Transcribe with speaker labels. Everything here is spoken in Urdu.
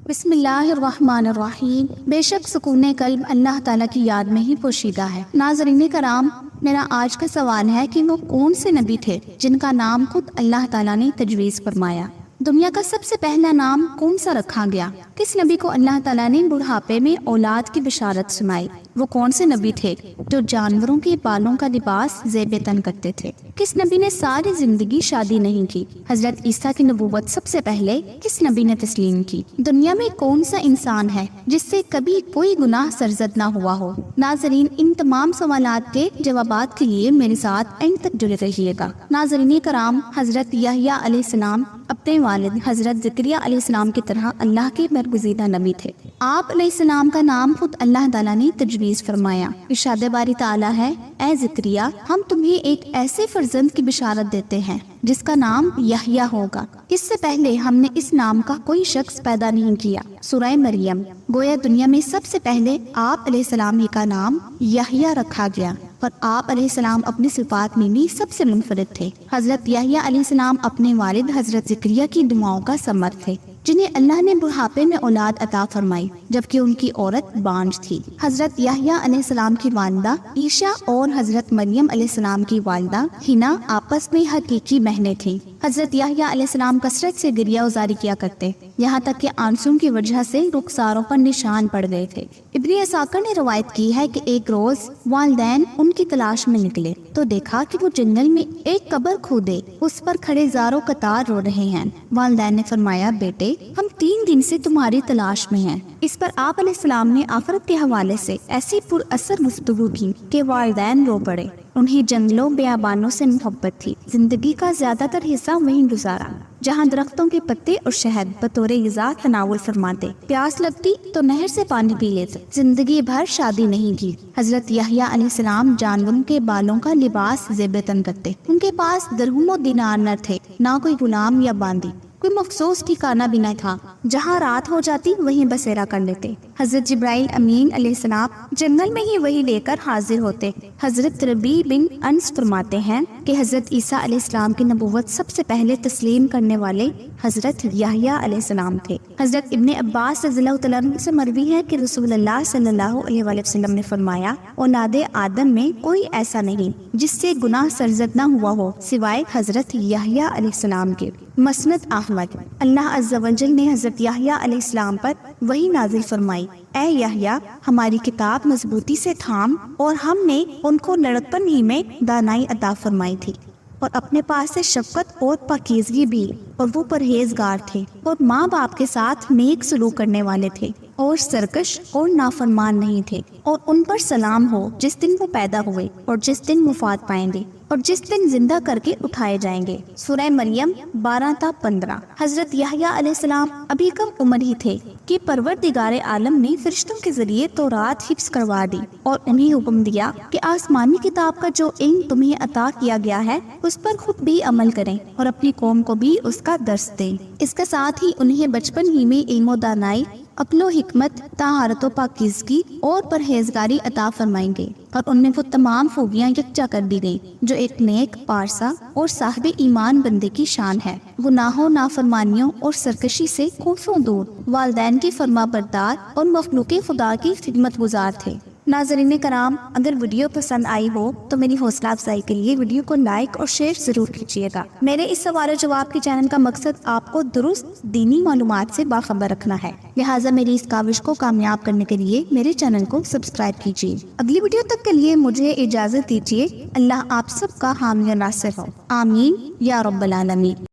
Speaker 1: بسم اللہ الرحمن الرحیم۔ بے شک سکون قلب اللہ تعالیٰ کی یاد میں ہی پوشیدہ ہے۔ ناظرین کرام، میرا آج کا سوال ہے کہ وہ کون سے نبی تھے جن کا نام خود اللہ تعالیٰ نے تجویز فرمایا؟ دنیا کا سب سے پہلا نام کون سا رکھا گیا؟ کس نبی کو اللہ تعالیٰ نے بڑھاپے میں اولاد کی بشارت سنائی؟ وہ کون سے نبی تھے جو جانوروں کے بالوں کا لباس زیب تن کرتے تھے؟ کس نبی نے ساری زندگی شادی نہیں کی؟ حضرت عیسیٰ کی نبوت سب سے پہلے کس نبی نے تسلیم کی؟ دنیا میں کون سا انسان ہے جس سے کبھی کوئی گناہ سرزد نہ ہوا ہو؟ ناظرین، ان تمام سوالات کے جوابات کے لیے میرے ساتھ اینڈ تک جڑے رہیے گا۔ ناظرین کرام، حضرت یحییٰ علیہ السلام اپنے والد حضرت زکریا علیہ السلام کی طرح اللہ کے برگزیدہ نبی تھے۔ آپ علیہ السلام کا نام خود اللہ تعالیٰ نے تجویز فرمایا۔ ارشاد باری تعالیٰ ہے، اے زکریا، ہم تمہیں ایک ایسے فرزند کی بشارت دیتے ہیں جس کا نام یحییٰ ہوگا۔ اس سے پہلے ہم نے اس نام کا کوئی شخص پیدا نہیں کیا۔ سورہ مریم۔ گویا دنیا میں سب سے پہلے آپ علیہ السلام ہی کا نام یحییٰ رکھا گیا، اور آپ علیہ السلام اپنی صفات میں بھی سب سے منفرد تھے۔ حضرت یحییٰ علیہ السلام اپنے والد حضرت زکریا کی دعاؤں کا ثمر تھے، جنہیں اللہ نے بڑھاپے میں اولاد عطا فرمائی جبکہ ان کی عورت بانجھ تھی۔ حضرت یحییٰ علیہ السلام کی والدہ عیشا اور حضرت مریم علیہ السلام کی والدہ حنا آپس میں حقیقی بہنیں تھیں۔ حضرت یحییٰ علیہ السلام کثرت سے گریہ ازاری کیا کرتے، یہاں تک کہ آنسوں کی وجہ سے رخساروں پر نشان پڑ گئے تھے۔ ابن اسحاق نے روایت کی ہے کہ ایک روز والدین ان کی تلاش میں نکلے تو دیکھا کہ وہ جنگل میں ایک قبر کھودے اس پر کھڑے زاروں قطار رو رہے ہیں۔ والدین نے فرمایا، بیٹے، ہم 3 دن سے تمہاری تلاش میں ہیں۔ اس پر آپ علیہ السلام نے آخرت کے حوالے سے ایسی پر اثر گفتگو کی کہ والدین رو پڑے۔ انہیں جنگلوں بیابانوں سے محبت تھی، زندگی کا زیادہ تر حصہ وہیں گزارا جہاں درختوں کے پتے اور شہد بطور غذا تناول فرماتے، پیاس لگتی تو نہر سے پانی پی لیتے، زندگی بھر شادی نہیں کی۔ حضرت یحییٰ علیہ السلام جانوروں کے بالوں کا لباس زیب تن کرتے، ان کے پاس درہم و دینار نہ تھے، نہ کوئی غلام یا باندی، کوئی مخصوص ٹھکانہ بھی نہ تھا، جہاں رات ہو جاتی وہیں بسیرا کر لیتے۔ حضرت جبرائیل امین علیہ السلام جنگل میں ہی وہی لے کر حاضر ہوتے۔ حضرت ربیع بن انس فرماتے ہیں کہ حضرت عیسیٰ علیہ السلام کی نبوت سب سے پہلے تسلیم کرنے والے حضرت یحییٰ علیہ السلام تھے۔ حضرت ابن عباس رضی اللہ تعالیٰ عنہ سے مروی ہے کہ رسول اللہ صلی اللہ علیہ وآلہ وسلم نے فرمایا، اولاد آدم میں کوئی ایسا نہیں جس سے گناہ سرزد نہ ہوا ہو سوائے حضرت یحییٰ علیہ السلام کے۔ مسند احمد۔ اللہ عز و جل نے حضرت یحییٰ علیہ السلام پر وحی نازل فرمائی، اے یحییٰ، ہماری کتاب مضبوطی سے تھام، اور ہم نے ان کو لڑکپن ہی میں دانائی عطا فرمائی تھی، اور اپنے پاس سے شفقت اور پاکیزگی بھی، اور وہ پرہیزگار تھے اور ماں باپ کے ساتھ نیک سلوک کرنے والے تھے، اور سرکش اور نافرمان نہیں تھے۔ اور ان پر سلام ہو جس دن وہ پیدا ہوئے اور جس دن وفات پائیں گے اور جس دن زندہ کر کے اٹھائے جائیں گے۔ سورہ مریم 12 تا 15۔ حضرت یحییٰ علیہ السلام ابھی کم عمر ہی تھے کہ پروردگار عالم نے فرشتوں کے ذریعے تورات حفظ کروا دی اور انہیں حکم دیا کہ آسمانی کتاب کا جو علم تمہیں عطا کیا گیا ہے اس پر خود بھی عمل کریں اور اپنی قوم کو بھی اس کا درس دیں۔ اس کے ساتھ ہی انہیں بچپن ہی میں علم و دانائی، عقل و حکمت، طہارت و پاکیزگی اور پرہیزگاری عطا فرمائیں گے، اور ان میں وہ تمام خوبیاں یکجا کر دی گئیں جو ایک نیک، پارسا اور صاحب ایمان بندے کی شان ہے۔ گناہوں، نافرمانیوں اور سرکشی سے کوسوں دور، والدین کی فرما بردار اور مخلوق خدا کی خدمت گزار تھے۔ ناظرین کرام، اگر ویڈیو پسند آئی ہو تو میری حوصلہ افزائی کے لیے ویڈیو کو لائک اور شیئر ضرور کیجیے گا۔ میرے اس سوال و جواب کے چینل کا مقصد آپ کو درست دینی معلومات سے باخبر رکھنا ہے، لہٰذا میری اس کاوش کو کامیاب کرنے کے لیے میرے چینل کو سبسکرائب کیجیے۔ اگلی ویڈیو تک کے لیے مجھے اجازت دیجیے۔ اللہ آپ سب کا حامی و ناصر ہو، آمین یا رب العالمین۔